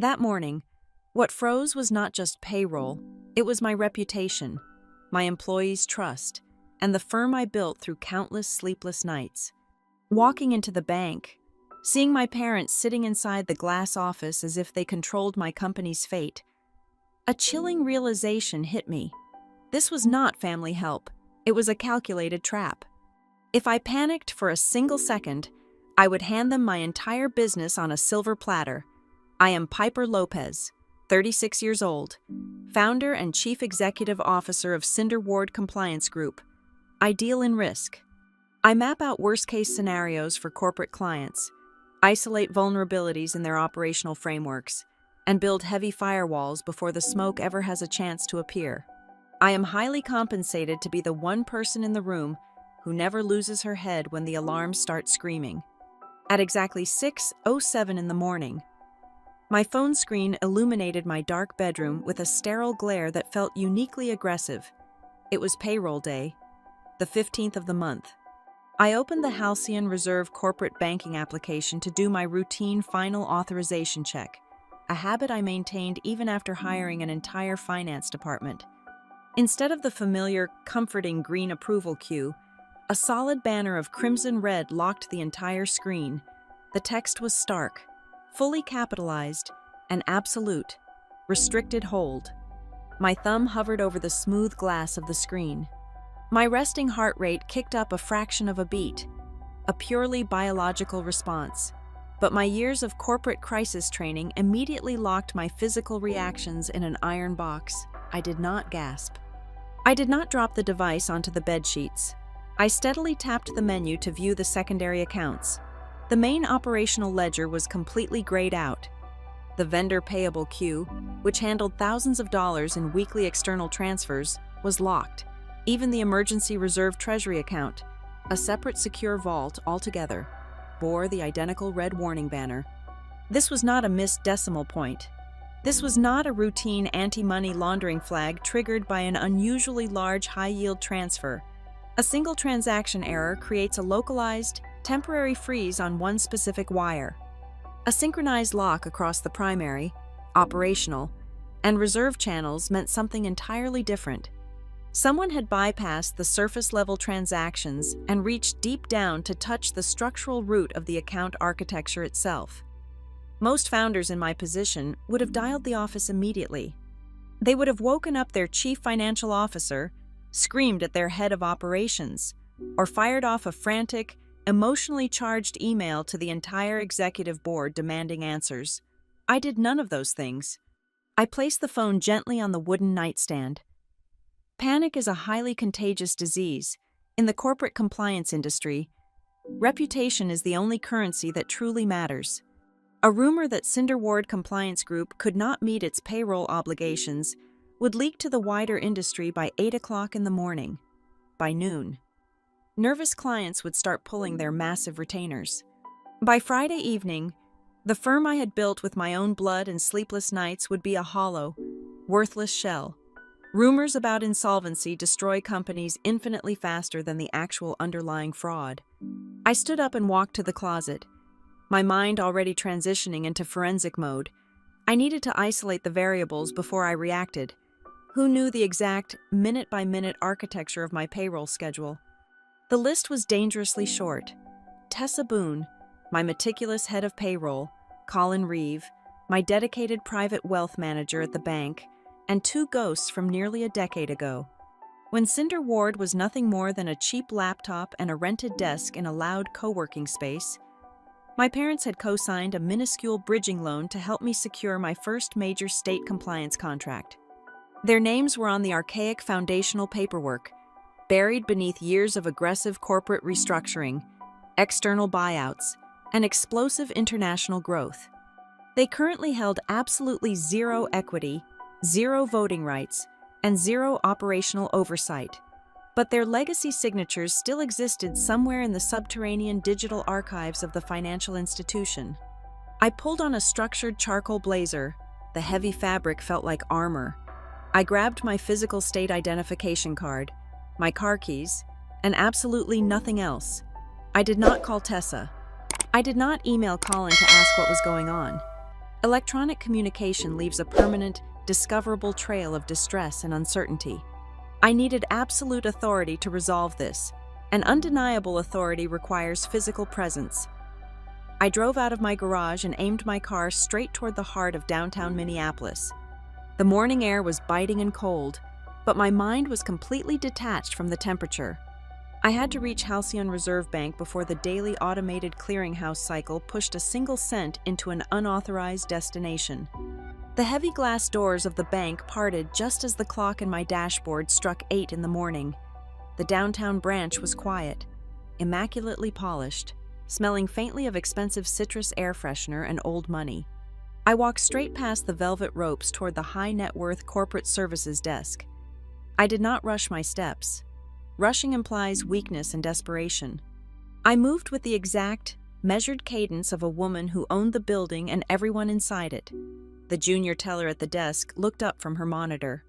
That morning, what froze was not just payroll, it was my reputation, my employees' trust, and the firm I built through countless sleepless nights. Walking into the bank, seeing my parents sitting inside the glass office as if they controlled my company's fate, a chilling realization hit me. This was not family help, it was a calculated trap. If I panicked for a single second, I would hand them my entire business on a silver platter. I am Piper Lopez, 36 years old, founder and chief executive officer of Cinder Ward Compliance Group. I deal in risk. I map out worst-case scenarios for corporate clients, isolate vulnerabilities in their operational frameworks, and build heavy firewalls before the smoke ever has a chance to appear. I am highly compensated to be the one person in the room who never loses her head when the alarms start screaming. At exactly 6:07 in the morning, my phone screen illuminated my dark bedroom with a sterile glare that felt uniquely aggressive. It was payroll day, the 15th of the month. I opened the Halcyon Reserve corporate banking application to do my routine final authorization check, a habit I maintained even after hiring an entire finance department. Instead of the familiar, comforting green approval queue, a solid banner of crimson red locked the entire screen. The text was stark, fully capitalized, and absolute, restricted hold. My thumb hovered over the smooth glass of the screen. My resting heart rate kicked up a fraction of a beat, a purely biological response. But my years of corporate crisis training immediately locked my physical reactions in an iron box. I did not gasp. I did not drop the device onto the bedsheets. I steadily tapped the menu to view the secondary accounts. The main operational ledger was completely grayed out. The vendor payable queue, which handled thousands of dollars in weekly external transfers, was locked. Even the emergency reserve treasury account, a separate secure vault altogether, bore the identical red warning banner. This was not a missed decimal point. This was not a routine anti-money laundering flag triggered by an unusually large high-yield transfer. A single transaction error creates a localized, temporary freeze on one specific wire. A synchronized lock across the primary, operational, and reserve channels meant something entirely different. Someone had bypassed the surface-level transactions and reached deep down to touch the structural root of the account architecture itself. Most founders in my position would have dialed the office immediately. They would have woken up their chief financial officer, screamed at their head of operations, or fired off a frantic, emotionally charged email to the entire executive board demanding answers. I did none of those things. I placed the phone gently on the wooden nightstand. Panic is a highly contagious disease. In the corporate compliance industry, reputation is the only currency that truly matters. A rumor that Cinder Ward Compliance Group could not meet its payroll obligations would leak to the wider industry by 8 o'clock in the morning. By noon, nervous clients would start pulling their massive retainers. By Friday evening, the firm I had built with my own blood and sleepless nights would be a hollow, worthless shell. Rumors about insolvency destroy companies infinitely faster than the actual underlying fraud. I stood up and walked to the closet, my mind already transitioning into forensic mode. I needed to isolate the variables before I reacted. Who knew the exact, minute-by-minute architecture of my payroll schedule? The list was dangerously short. Tessa Boone, my meticulous head of payroll, Colin Reeve, my dedicated private wealth manager at the bank, and 2 ghosts from nearly a decade ago. When Cinder Ward was nothing more than a cheap laptop and a rented desk in a loud co-working space, my parents had co-signed a minuscule bridging loan to help me secure my first major state compliance contract. Their names were on the archaic foundational paperwork, buried beneath years of aggressive corporate restructuring, external buyouts, and explosive international growth. They currently held absolutely zero equity, 0 voting rights, and 0 operational oversight. But their legacy signatures still existed somewhere in the subterranean digital archives of the financial institution. I pulled on a structured charcoal blazer. The heavy fabric felt like armor. I grabbed my physical state identification card, my car keys, and absolutely nothing else. I did not call Tessa. I did not email Colin to ask what was going on. Electronic communication leaves a permanent, discoverable trail of distress and uncertainty. I needed absolute authority to resolve this. An undeniable authority requires physical presence. I drove out of my garage and aimed my car straight toward the heart of downtown Minneapolis. The morning air was biting and cold, but my mind was completely detached from the temperature. I had to reach Halcyon Reserve Bank before the daily automated clearinghouse cycle pushed a single cent into an unauthorized destination. The heavy glass doors of the bank parted just as the clock in my dashboard struck 8 in the morning. The downtown branch was quiet, immaculately polished, smelling faintly of expensive citrus air freshener and old money. I walked straight past the velvet ropes toward the high-net-worth corporate services desk. I did not rush my steps. Rushing implies weakness and desperation. I moved with the exact, measured cadence of a woman who owned the building and everyone inside it. The junior teller at the desk looked up from her monitor.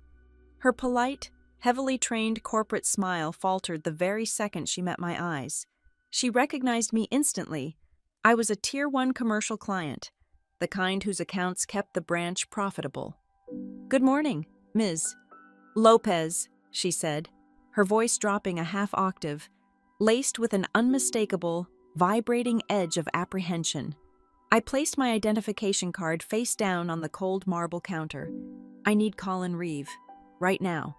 Her polite, heavily trained corporate smile faltered the very second she met my eyes. She recognized me instantly. I was a Tier 1 commercial client, the kind whose accounts kept the branch profitable. "Good morning, Ms. Lopez," she said, her voice dropping a half octave, laced with an unmistakable, vibrating edge of apprehension. I placed my identification card face down on the cold marble counter. "I need Colin Reeve, right now."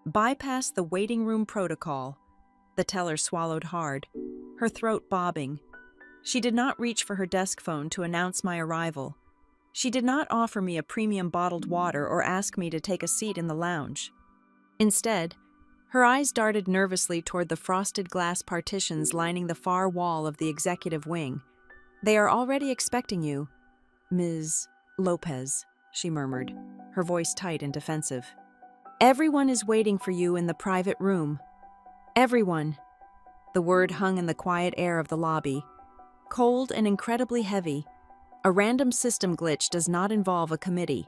Bypass the waiting room protocol. The teller swallowed hard, her throat bobbing. She did not reach for her desk phone to announce my arrival. She did not offer me a premium bottled water or ask me to take a seat in the lounge. Instead, her eyes darted nervously toward the frosted glass partitions lining the far wall of the executive wing. "They are already expecting you, Ms. Lopez," she murmured, her voice tight and defensive. "Everyone is waiting for you in the private room. Everyone." The word hung in the quiet air of the lobby, cold and incredibly heavy. A random system glitch does not involve a committee.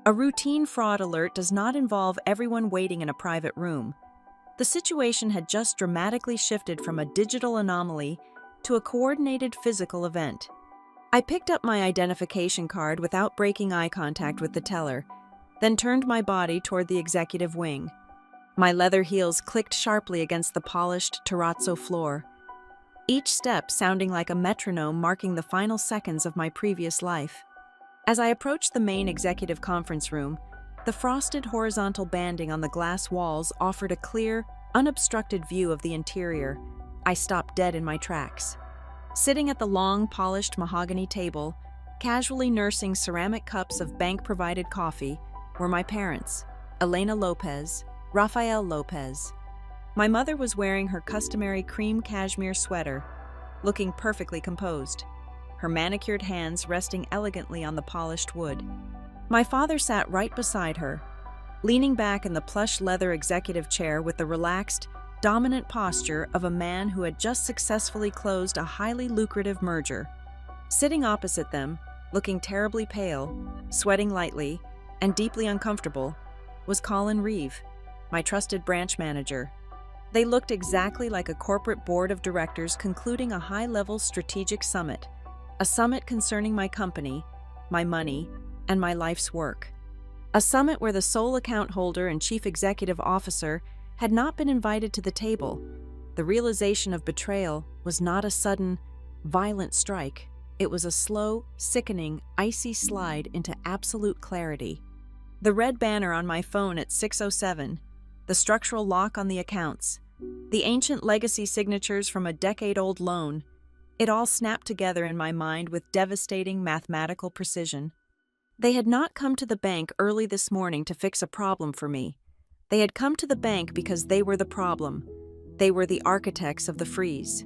A routine fraud alert does not involve everyone waiting in a private room. The situation had just dramatically shifted from a digital anomaly to a coordinated physical event. I picked up my identification card without breaking eye contact with the teller, then turned my body toward the executive wing. My leather heels clicked sharply against the polished terrazzo floor, each step sounding like a metronome marking the final seconds of my previous life. As I approached the main executive conference room, the frosted horizontal banding on the glass walls offered a clear, unobstructed view of the interior. I stopped dead in my tracks. Sitting at the long, polished mahogany table, casually nursing ceramic cups of bank-provided coffee, were my parents, Elena Lopez, Rafael Lopez. My mother was wearing her customary cream cashmere sweater, looking perfectly composed, her manicured hands resting elegantly on the polished wood. My father sat right beside her, leaning back in the plush leather executive chair with the relaxed, dominant posture of a man who had just successfully closed a highly lucrative merger. Sitting opposite them, looking terribly pale, sweating lightly, and deeply uncomfortable, was Colin Reeve, my trusted branch manager. They looked exactly like a corporate board of directors concluding a high-level strategic summit, a summit concerning my company, my money, and my life's work. A summit where the sole account holder and chief executive officer had not been invited to the table. The realization of betrayal was not a sudden, violent strike. It was a slow, sickening, icy slide into absolute clarity. The red banner on my phone at 6:07, the structural lock on the accounts, the ancient legacy signatures from a decade-old loan, it all snapped together in my mind with devastating mathematical precision. They had not come to the bank early this morning to fix a problem for me. They had come to the bank because they were the problem. They were the architects of the freeze.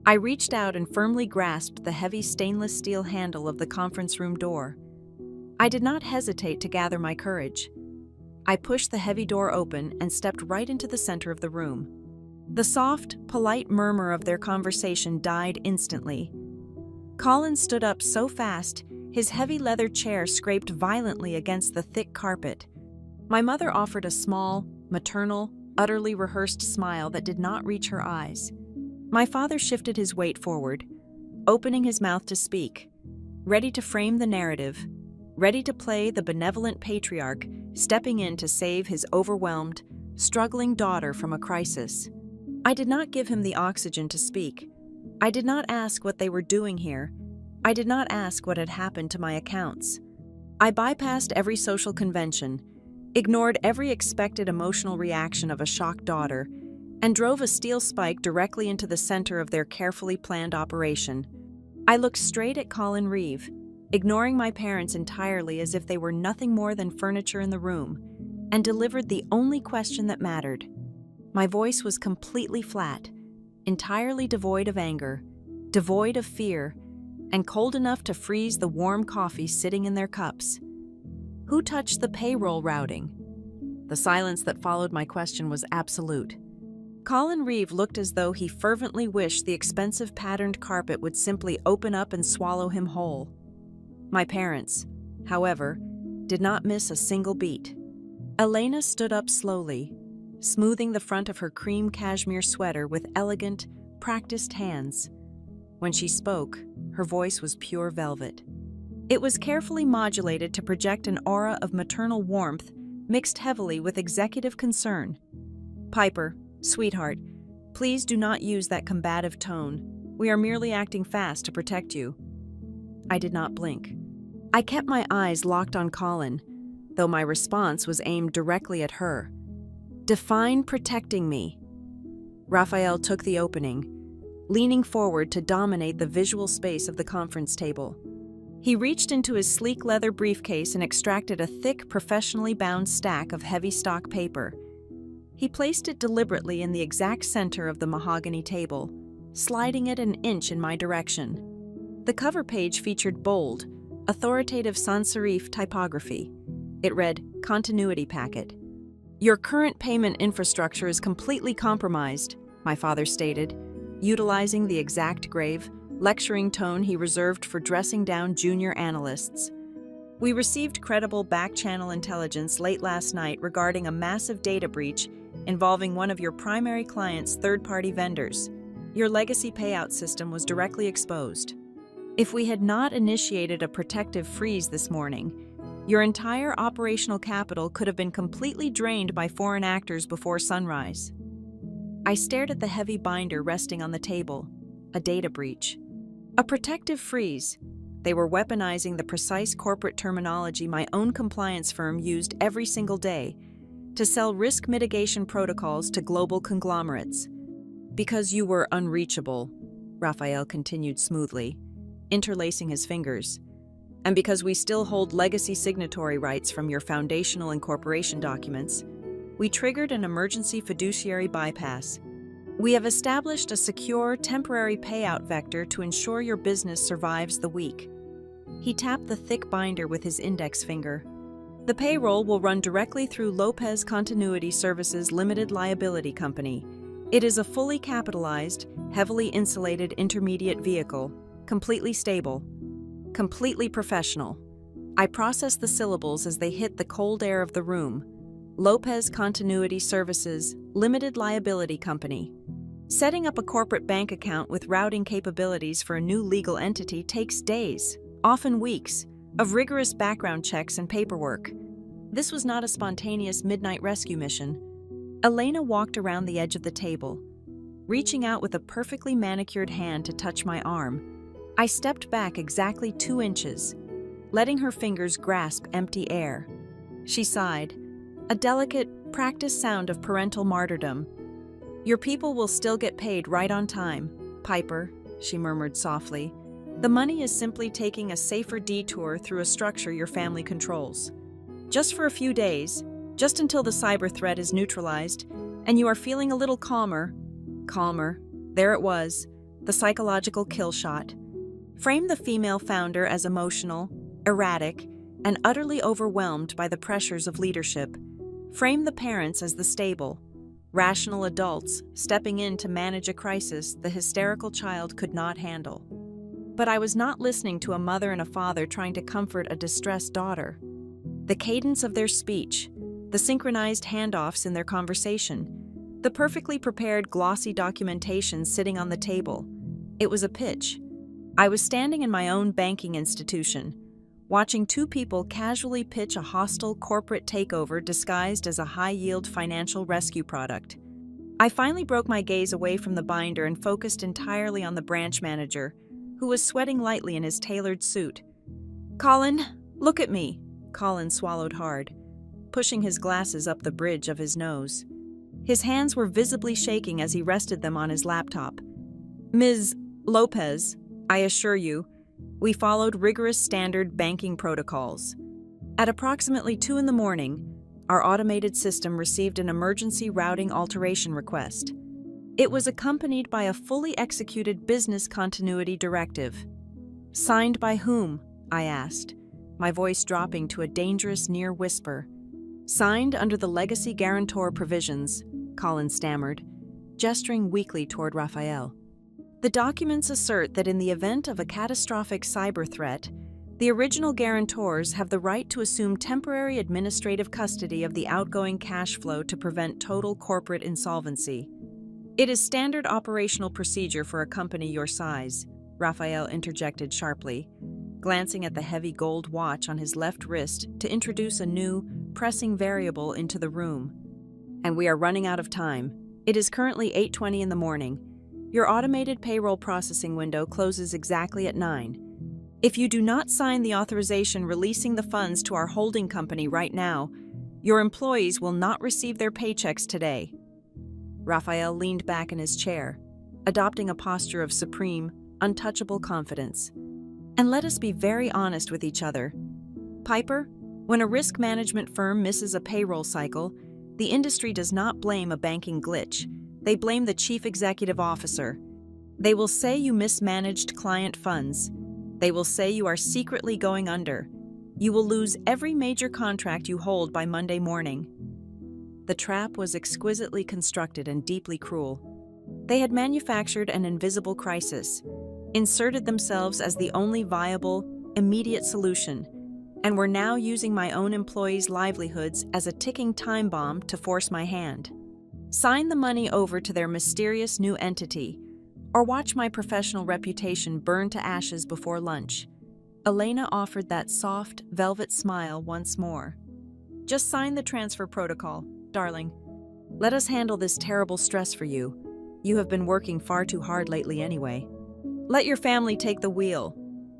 I reached out and firmly grasped the heavy stainless steel handle of the conference room door. I did not hesitate to gather my courage. I pushed the heavy door open and stepped right into the center of the room. The soft, polite murmur of their conversation died instantly. Colin stood up so fast, his heavy leather chair scraped violently against the thick carpet. My mother offered a small, maternal, utterly rehearsed smile that did not reach her eyes. My father shifted his weight forward, opening his mouth to speak, ready to frame the narrative, ready to play the benevolent patriarch, stepping in to save his overwhelmed, struggling daughter from a crisis. I did not give him the oxygen to speak. I did not ask what they were doing here. I did not ask what had happened to my accounts. I bypassed every social convention, ignored every expected emotional reaction of a shocked daughter, and drove a steel spike directly into the center of their carefully planned operation. I looked straight at Colin Reeve, ignoring my parents entirely as if they were nothing more than furniture in the room, and delivered the only question that mattered. My voice was completely flat, entirely devoid of anger, devoid of fear, and cold enough to freeze the warm coffee sitting in their cups. Who touched the payroll routing? The silence that followed my question was absolute. Colin Reeve looked as though he fervently wished the expensive patterned carpet would simply open up and swallow him whole. My parents, however, did not miss a single beat. Elena stood up slowly, smoothing the front of her cream cashmere sweater with elegant, practiced hands. When she spoke, her voice was pure velvet. It was carefully modulated to project an aura of maternal warmth mixed heavily with executive concern. "Piper, sweetheart, please do not use that combative tone. We are merely acting fast to protect you." I did not blink. I kept my eyes locked on Colin, though my response was aimed directly at her. "Define protecting me." Raphael took the opening, leaning forward to dominate the visual space of the conference table. He reached into his sleek leather briefcase and extracted a thick, professionally bound stack of heavy stock paper. He placed it deliberately in the exact center of the mahogany table, sliding it an inch in my direction. The cover page featured bold, authoritative sans serif typography. It read, "Continuity Packet." "Your current payment infrastructure is completely compromised," my father stated, utilizing the exact grave, lecturing tone he reserved for dressing down junior analysts. "We received credible back-channel intelligence late last night regarding a massive data breach involving one of your primary client's third-party vendors. Your legacy payout system was directly exposed. If we had not initiated a protective freeze this morning, your entire operational capital could have been completely drained by foreign actors before sunrise." I stared at the heavy binder resting on the table. A data breach. A protective freeze. They were weaponizing the precise corporate terminology my own compliance firm used every single day to sell risk mitigation protocols to global conglomerates. "Because you were unreachable," Raphael continued smoothly, interlacing his fingers, "and because we still hold legacy signatory rights from your foundational incorporation documents, we triggered an emergency fiduciary bypass. We have established a secure, temporary payout vector to ensure your business survives the week." He tapped the thick binder with his index finger. "The payroll will run directly through Lopez Continuity Services Limited Liability Company. It is a fully capitalized, heavily insulated intermediate vehicle, completely stable, completely professional." I processed the syllables as they hit the cold air of the room. Lopez Continuity Services Limited Liability Company. Setting up a corporate bank account with routing capabilities for a new legal entity takes days, often weeks, of rigorous background checks and paperwork. This was not a spontaneous midnight rescue mission. Elena walked around the edge of the table, reaching out with a perfectly manicured hand to touch my arm. I stepped back exactly 2 inches, letting her fingers grasp empty air. She sighed, a delicate, practiced sound of parental martyrdom. "Your people will still get paid right on time, Piper," she murmured softly. "The money is simply taking a safer detour through a structure your family controls. Just for a few days, just until the cyber threat is neutralized, and you are feeling a little calmer." Calmer. There it was, the psychological kill shot. Frame the female founder as emotional, erratic, and utterly overwhelmed by the pressures of leadership. Frame the parents as the stable, rational adults stepping in to manage a crisis the hysterical child could not handle. But I was not listening to a mother and a father trying to comfort a distressed daughter. The cadence of their speech, the synchronized handoffs in their conversation, the perfectly prepared glossy documentation sitting on the table. It was a pitch. I was standing in my own banking institution, watching two people casually pitch a hostile corporate takeover disguised as a high-yield financial rescue product. I finally broke my gaze away from the binder and focused entirely on the branch manager, who was sweating lightly in his tailored suit. "Colin, look at me." Colin swallowed hard, pushing his glasses up the bridge of his nose. His hands were visibly shaking as he rested them on his laptop. "Ms. Lopez, I assure you, we followed rigorous standard banking protocols. At approximately 2 a.m, our automated system received an emergency routing alteration request. It was accompanied by a fully executed business continuity directive." "Signed by whom?" I asked, my voice dropping to a dangerous near whisper. "Signed under the legacy guarantor provisions," Colin stammered, gesturing weakly toward Raphael. "The documents assert that in the event of a catastrophic cyber threat, the original guarantors have the right to assume temporary administrative custody of the outgoing cash flow to prevent total corporate insolvency. It is standard operational procedure for a company your size," Raphael interjected sharply, glancing at the heavy gold watch on his left wrist to introduce a new, pressing variable into the room. "And we are running out of time. It is currently 8:20 a.m. Your automated payroll processing window closes exactly at 9. If you do not sign the authorization releasing the funds to our holding company right now, your employees will not receive their paychecks today." Raphael leaned back in his chair, adopting a posture of supreme, untouchable confidence. "And let us be very honest with each other. Piper, when a risk management firm misses a payroll cycle, the industry does not blame a banking glitch. They blame the chief executive officer. They will say you mismanaged client funds. They will say you are secretly going under. You will lose every major contract you hold by Monday morning." The trap was exquisitely constructed and deeply cruel. They had manufactured an invisible crisis, inserted themselves as the only viable, immediate solution, and were now using my own employees' livelihoods as a ticking time bomb to force my hand. Sign the money over to their mysterious new entity, or watch my professional reputation burn to ashes before lunch. Elena offered that soft, velvet smile once more. "Just sign the transfer protocol, darling. Let us handle this terrible stress for you. You have been working far too hard lately anyway. Let your family take the wheel."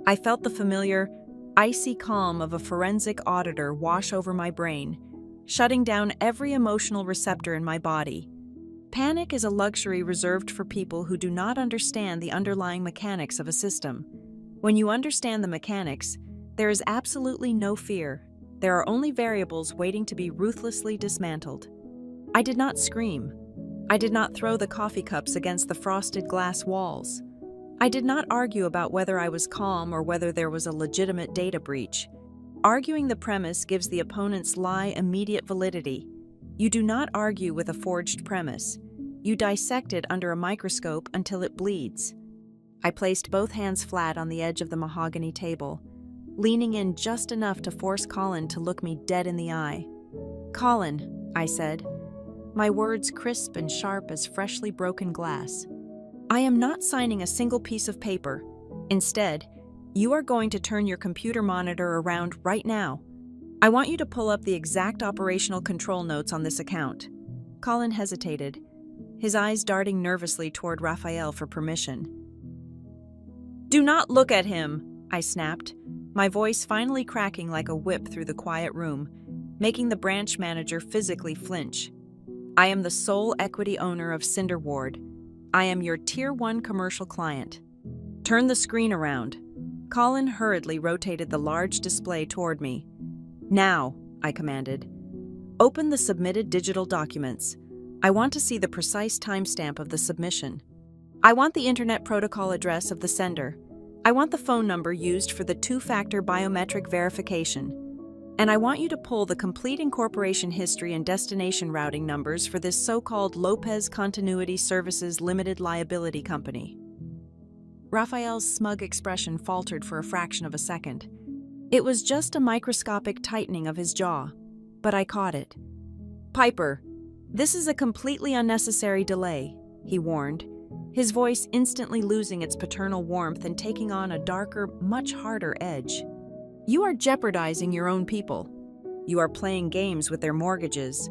I felt the familiar, icy calm of a forensic auditor wash over my brain, shutting down every emotional receptor in my body. Panic is a luxury reserved for people who do not understand the underlying mechanics of a system. When you understand the mechanics, there is absolutely no fear. There are only variables waiting to be ruthlessly dismantled. I did not scream. I did not throw the coffee cups against the frosted glass walls. I did not argue about whether I was calm or whether there was a legitimate data breach. Arguing the premise gives the opponent's lie immediate validity. You do not argue with a forged premise. You dissect it under a microscope until it bleeds. I placed both hands flat on the edge of the mahogany table, leaning in just enough to force Colin to look me dead in the eye. "Colin," I said, my words crisp and sharp as freshly broken glass, "I am not signing a single piece of paper. Instead, you are going to turn your computer monitor around right now. I want you to pull up the exact operational control notes on this account." Colin hesitated, his eyes darting nervously toward Raphael for permission. "Do not look at him," I snapped, my voice finally cracking like a whip through the quiet room, making the branch manager physically flinch. "I am the sole equity owner of Cinderward. I am your Tier 1 commercial client. Turn the screen around." Colin hurriedly rotated the large display toward me. "Now," I commanded. "Open the submitted digital documents. I want to see the precise timestamp of the submission. I want the Internet Protocol address of the sender. I want the phone number used for the two-factor biometric verification. And I want you to pull the complete incorporation history and destination routing numbers for this so-called Lopez Continuity Services Limited Liability Company." Raphael's smug expression faltered for a fraction of a second. It was just a microscopic tightening of his jaw, but I caught it. "Piper, this is a completely unnecessary delay," he warned, his voice instantly losing its paternal warmth and taking on a darker, much harder edge. You are jeopardizing your own people. You are playing games with their mortgages.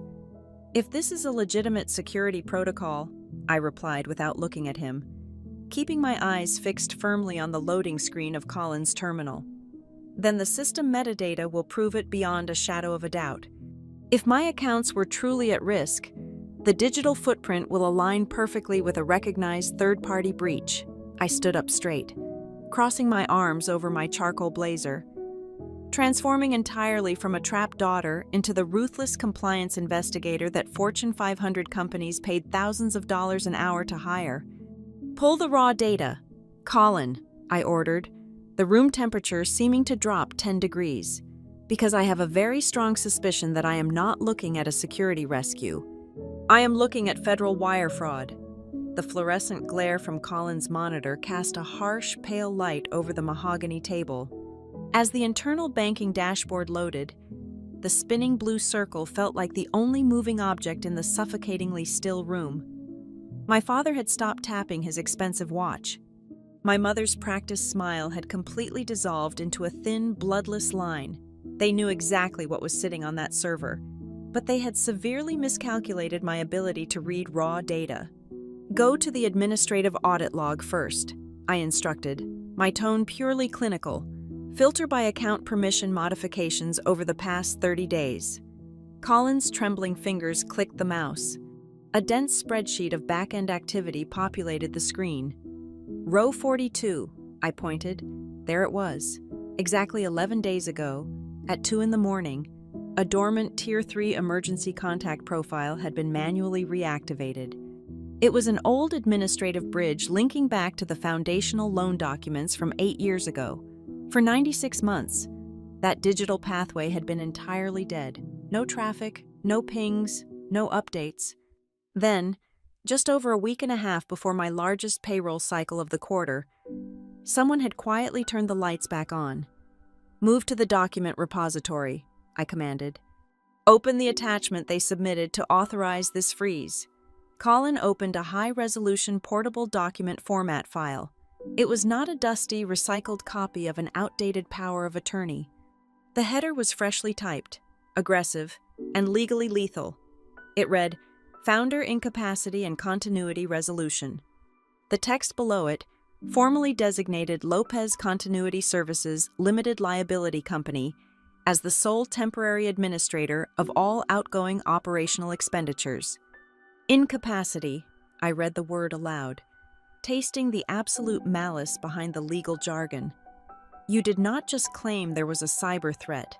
If this is a legitimate security protocol, I replied without looking at him, keeping my eyes fixed firmly on the loading screen of Colin's terminal, then the system metadata will prove it beyond a shadow of a doubt. If my accounts were truly at risk, the digital footprint will align perfectly with a recognized third-party breach. I stood up straight, crossing my arms over my charcoal blazer, transforming entirely from a trapped daughter into the ruthless compliance investigator that Fortune 500 companies paid thousands of dollars an hour to hire. Pull the raw data. Colin, I ordered, the room temperature seeming to drop 10 degrees, because I have a very strong suspicion that I am not looking at a security rescue. I am looking at federal wire fraud. The fluorescent glare from Colin's monitor cast a harsh, pale light over the mahogany table. As the internal banking dashboard loaded, the spinning blue circle felt like the only moving object in the suffocatingly still room. My father had stopped tapping his expensive watch. My mother's practiced smile had completely dissolved into a thin, bloodless line. They knew exactly what was sitting on that server, but they had severely miscalculated my ability to read raw data. Go to the administrative audit log first, I instructed, my tone purely clinical. Filter by account permission modifications over the past 30 days. Colin's trembling fingers clicked the mouse. A dense spreadsheet of back-end activity populated the screen. Row 42, I pointed. There it was. Exactly 11 days ago, at 2 in the morning, a dormant Tier 3 emergency contact profile had been manually reactivated. It was an old administrative bridge linking back to the foundational loan documents from 8 years ago. For 96 months, that digital pathway had been entirely dead. No traffic, no pings, no updates. Then, just over a week and a half before my largest payroll cycle of the quarter, someone had quietly turned the lights back on. Move to the document repository, I commanded. Open the attachment they submitted to authorize this freeze. Colin opened a high-resolution portable document format file. It was not a dusty, recycled copy of an outdated power of attorney. The header was freshly typed, aggressive, and legally lethal. It read, Founder Incapacity and Continuity Resolution. The text below it, formally designated Lopez Continuity Services Limited Liability Company as the sole temporary administrator of all outgoing operational expenditures. Incapacity, I read the word aloud, tasting the absolute malice behind the legal jargon. You did not just claim there was a cyber threat.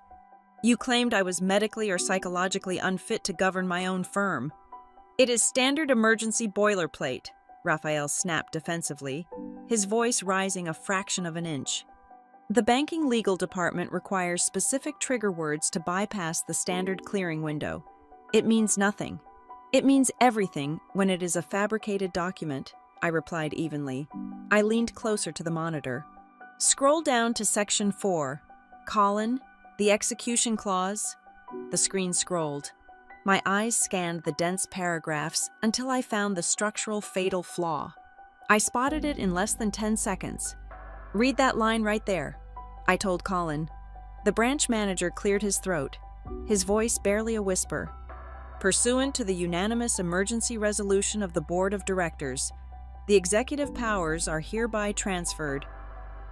You claimed I was medically or psychologically unfit to govern my own firm. It is standard emergency boilerplate, Raphael snapped defensively, his voice rising a fraction of an inch. The banking legal department requires specific trigger words to bypass the standard clearing window. It means nothing. It means everything when it is a fabricated document, I replied evenly. I leaned closer to the monitor. Scroll down to Section 4. Colin, the execution clause. The screen scrolled. My eyes scanned the dense paragraphs until I found the structural fatal flaw. I spotted it in less than 10 seconds. Read that line right there, I told Colin. The branch manager cleared his throat, his voice barely a whisper. Pursuant to the unanimous emergency resolution of the Board of Directors, the executive powers are hereby transferred.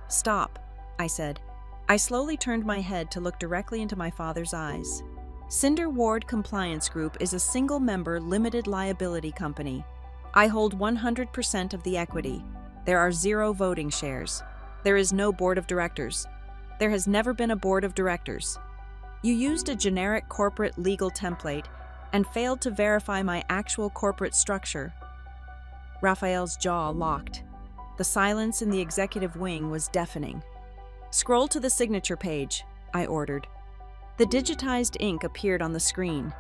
Stop, I said. I slowly turned my head to look directly into my father's eyes. Cinder Ward Compliance Group is a single-member limited liability company. I hold 100% of the equity. There are 0 voting shares. There is no board of directors. There has never been a board of directors. You used a generic corporate legal template and failed to verify my actual corporate structure. Raphael's jaw locked. The silence in the executive wing was deafening. Scroll to the signature page, I ordered. The digitized ink appeared on the screen.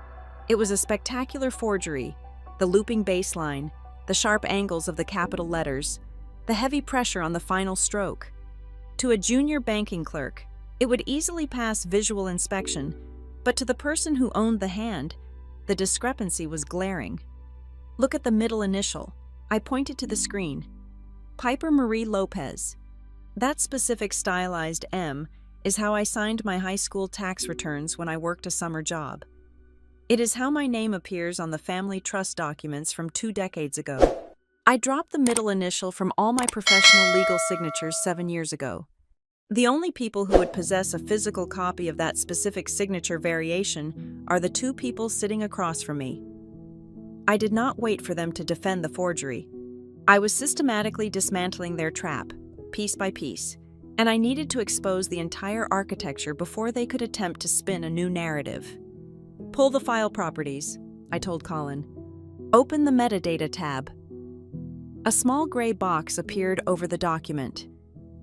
It was a spectacular forgery, the looping baseline, the sharp angles of the capital letters, the heavy pressure on the final stroke. To a junior banking clerk, it would easily pass visual inspection, but to the person who owned the hand, the discrepancy was glaring. Look at the middle initial. I pointed to the screen. Piper Marie Lopez. That specific stylized M is how I signed my high school tax returns when I worked a summer job. It is how my name appears on the family trust documents from 2 decades ago. I dropped the middle initial from all my professional legal signatures 7 years ago. The only people who would possess a physical copy of that specific signature variation are the 2 people sitting across from me. I did not wait for them to defend the forgery. I was systematically dismantling their trap, piece by piece, and I needed to expose the entire architecture before they could attempt to spin a new narrative. "Pull the file properties," I told Colin. "Open the metadata tab." A small gray box appeared over the document.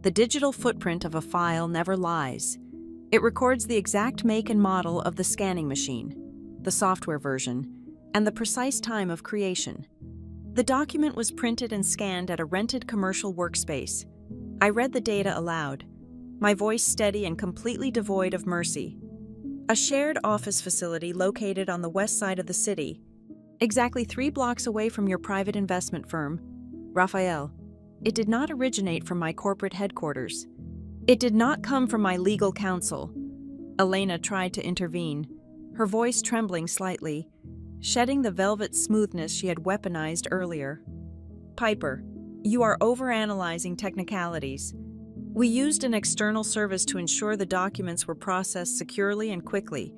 The digital footprint of a file never lies. It records the exact make and model of the scanning machine, the software version, and the precise time of creation. The document was printed and scanned at a rented commercial workspace. I read the data aloud, my voice steady and completely devoid of mercy. A shared office facility located on the west side of the city, exactly 3 blocks away from your private investment firm, Raphael. It did not originate from my corporate headquarters. It did not come from my legal counsel. Elena tried to intervene, her voice trembling slightly, shedding the velvet smoothness she had weaponized earlier. "Piper, you are overanalyzing technicalities. We used an external service to ensure the documents were processed securely and quickly.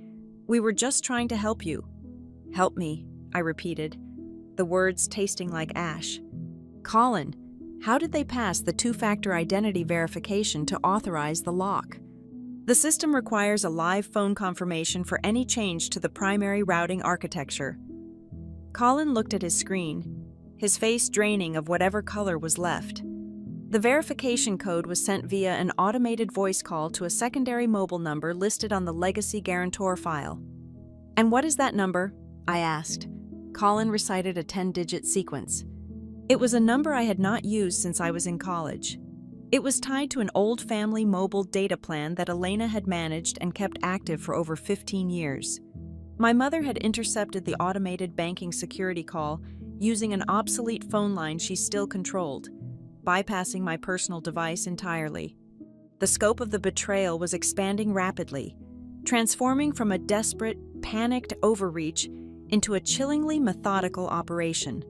We were just trying to help you." "Help me," I repeated, the words tasting like ash. "Colin, how did they pass the 2-factor identity verification to authorize the lock?" "The system requires a live phone confirmation for any change to the primary routing architecture." Colin looked at his screen, his face draining of whatever color was left. The verification code was sent via an automated voice call to a secondary mobile number listed on the legacy guarantor file. "And what is that number?" I asked. Colin recited a 10-digit sequence. It was a number I had not used since I was in college. It was tied to an old family mobile data plan that Elena had managed and kept active for over 15 years. My mother had intercepted the automated banking security call using an obsolete phone line she still controlled, bypassing my personal device entirely. The scope of the betrayal was expanding rapidly, transforming from a desperate, panicked overreach into a chillingly methodical operation.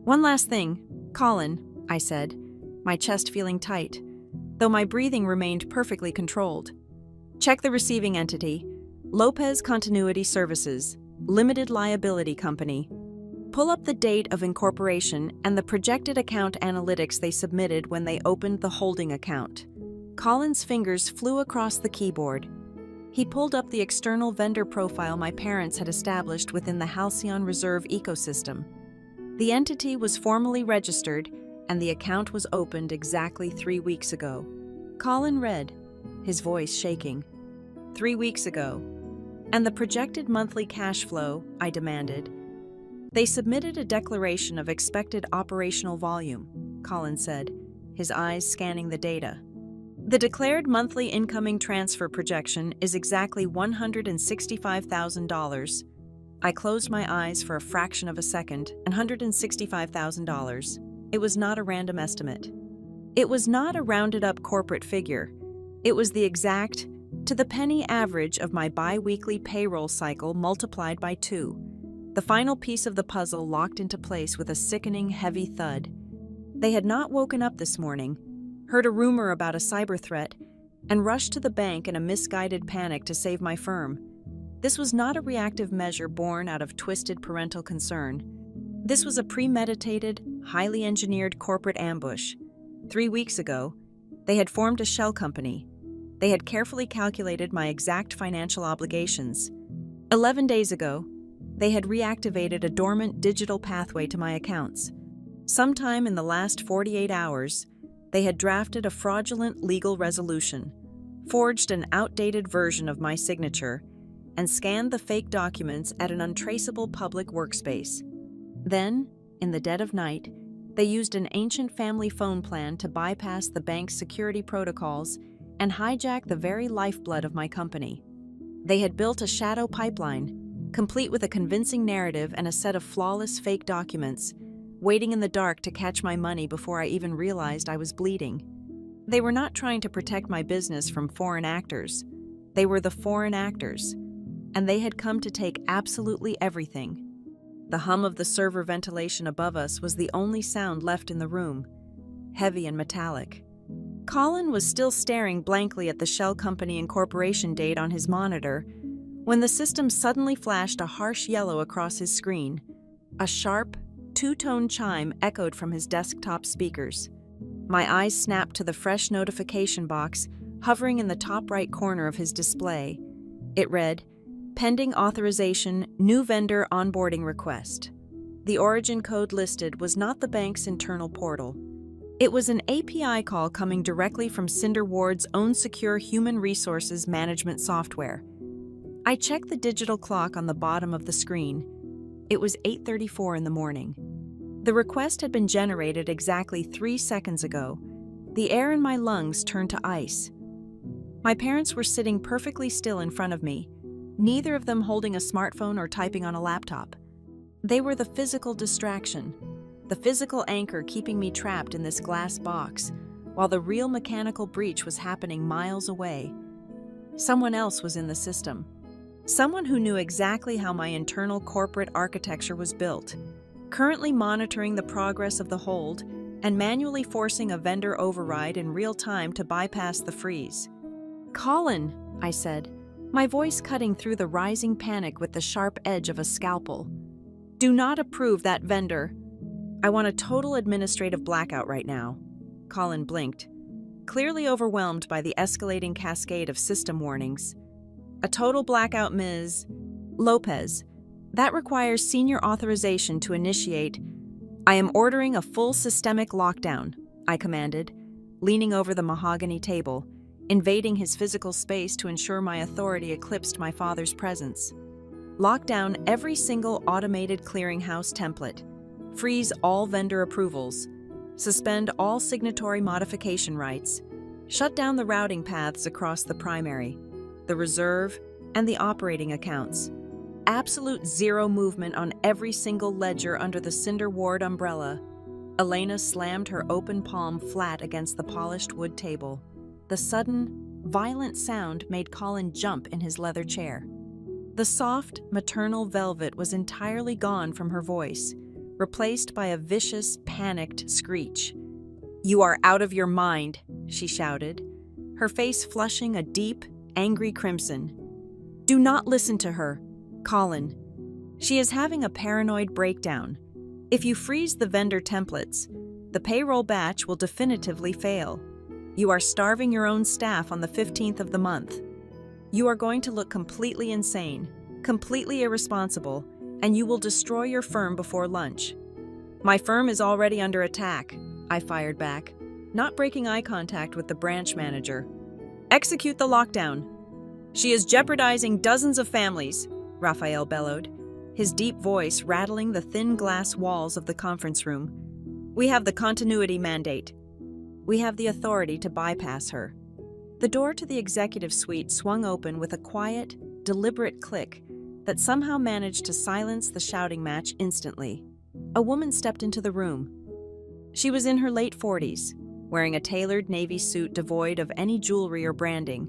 "One last thing, Colin," I said, my chest feeling tight, though my breathing remained perfectly controlled. "Check the receiving entity, Lopez Continuity Services, Limited Liability Company. Pull up the date of incorporation and the projected account analytics they submitted when they opened the holding account." Colin's fingers flew across the keyboard. He pulled up the external vendor profile my parents had established within the Halcyon Reserve ecosystem. The entity was formally registered, and the account was opened exactly 3 weeks ago. Colin read, his voice shaking. 3 weeks ago. "And the projected monthly cash flow," I demanded. "They submitted a declaration of expected operational volume," Colin said, his eyes scanning the data. "The declared monthly incoming transfer projection is exactly $165,000. I closed my eyes for a fraction of a second, and $165,000. It was not a random estimate. It was not a rounded-up corporate figure. It was the exact, to-the-penny average of my bi-weekly payroll cycle multiplied by 2. The final piece of the puzzle locked into place with a sickening, heavy thud. They had not woken up this morning, heard a rumor about a cyber threat, and rushed to the bank in a misguided panic to save my firm. This was not a reactive measure born out of twisted parental concern. This was a premeditated, highly engineered corporate ambush. 3 weeks ago, they had formed a shell company. They had carefully calculated my exact financial obligations. 11 days ago, they had reactivated a dormant digital pathway to my accounts. Sometime in the last 48 hours, they had drafted a fraudulent legal resolution, forged an outdated version of my signature, and scanned the fake documents at an untraceable public workspace. Then, in the dead of night, they used an ancient family phone plan to bypass the bank's security protocols and hijack the very lifeblood of my company. They had built a shadow pipeline, complete with a convincing narrative and a set of flawless fake documents, waiting in the dark to catch my money before I even realized I was bleeding. They were not trying to protect my business from foreign actors. They were the foreign actors, and they had come to take absolutely everything. The hum of the server ventilation above us was the only sound left in the room, heavy and metallic. Colin was still staring blankly at the Shell Company Incorporation date on his monitor when the system suddenly flashed a harsh yellow across his screen. A sharp, two-tone chime echoed from his desktop speakers. My eyes snapped to the fresh notification box hovering in the top right corner of his display. It read, "Pending authorization, new vendor onboarding request." The origin code listed was not the bank's internal portal. It was an API call coming directly from Cinder Ward's own secure human resources management software. I checked the digital clock on the bottom of the screen. It was 8:34 in the morning. The request had been generated exactly 3 seconds ago. The air in my lungs turned to ice. My parents were sitting perfectly still in front of me, neither of them holding a smartphone or typing on a laptop. They were the physical distraction, the physical anchor keeping me trapped in this glass box, while the real mechanical breach was happening miles away. Someone else was in the system. Someone who knew exactly how my internal corporate architecture was built, currently monitoring the progress of the hold and manually forcing a vendor override in real time to bypass the freeze. "Colin," I said, my voice cutting through the rising panic with the sharp edge of a scalpel. "Do not approve that vendor. I want a total administrative blackout right now." Colin blinked, clearly overwhelmed by the escalating cascade of system warnings. "A total blackout, Ms. Lopez. That requires senior authorization to initiate. I am ordering a full systemic lockdown," I commanded, leaning over the mahogany table, invading his physical space to ensure my authority eclipsed my father's presence. "Lock down every single automated clearinghouse template. Freeze all vendor approvals. Suspend all signatory modification rights. Shut down the routing paths across the primary, the reserve, and the operating accounts. Absolute zero movement on every single ledger under the Cinder Ward umbrella." Elena slammed her open palm flat against the polished wood table. The sudden, violent sound made Colin jump in his leather chair. The soft, maternal velvet was entirely gone from her voice, replaced by a vicious, panicked screech. "You are out of your mind," she shouted, her face flushing a deep, angry crimson. "Do not listen to her, Colin. She is having a paranoid breakdown. If you freeze the vendor templates, the payroll batch will definitively fail. You are starving your own staff on the 15th of the month. You are going to look completely insane, completely irresponsible, and you will destroy your firm before lunch." "My firm is already under attack," I fired back, not breaking eye contact with the branch manager. "Execute the lockdown." "She is jeopardizing dozens of families," Raphael bellowed, his deep voice rattling the thin glass walls of the conference room. "We have the continuity mandate. We have the authority to bypass her." The door to the executive suite swung open with a quiet, deliberate click that somehow managed to silence the shouting match instantly. A woman stepped into the room. She was in her late 40s, wearing a tailored navy suit devoid of any jewelry or branding.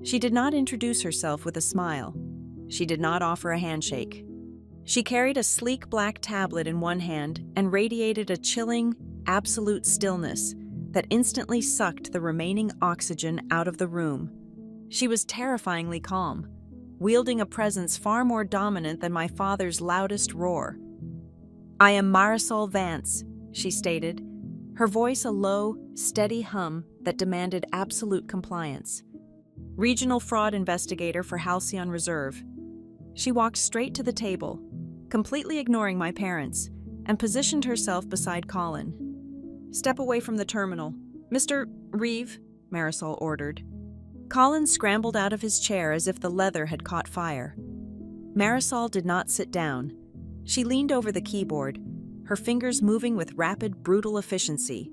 She did not introduce herself with a smile. She did not offer a handshake. She carried a sleek black tablet in one hand and radiated a chilling, absolute stillness that instantly sucked the remaining oxygen out of the room. She was terrifyingly calm, wielding a presence far more dominant than my father's loudest roar. "I am Marisol Vance," she stated, her voice a low, steady hum that demanded absolute compliance. "Regional fraud investigator for Halcyon Reserve." She walked straight to the table, completely ignoring my parents, and positioned herself beside Colin. "Step away from the terminal. Mr. Reeve," Marisol ordered. Colin scrambled out of his chair as if the leather had caught fire. Marisol did not sit down. She leaned over the keyboard, her fingers moving with rapid, brutal efficiency.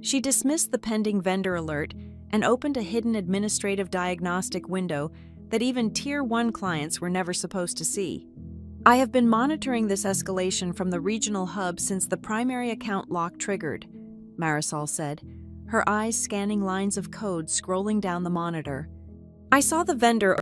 She dismissed the pending vendor alert and opened a hidden administrative diagnostic window that even Tier 1 clients were never supposed to see. "I have been monitoring this escalation from the regional hub since the primary account lock triggered," Marisol said, her eyes scanning lines of code scrolling down the monitor. I saw the vendor.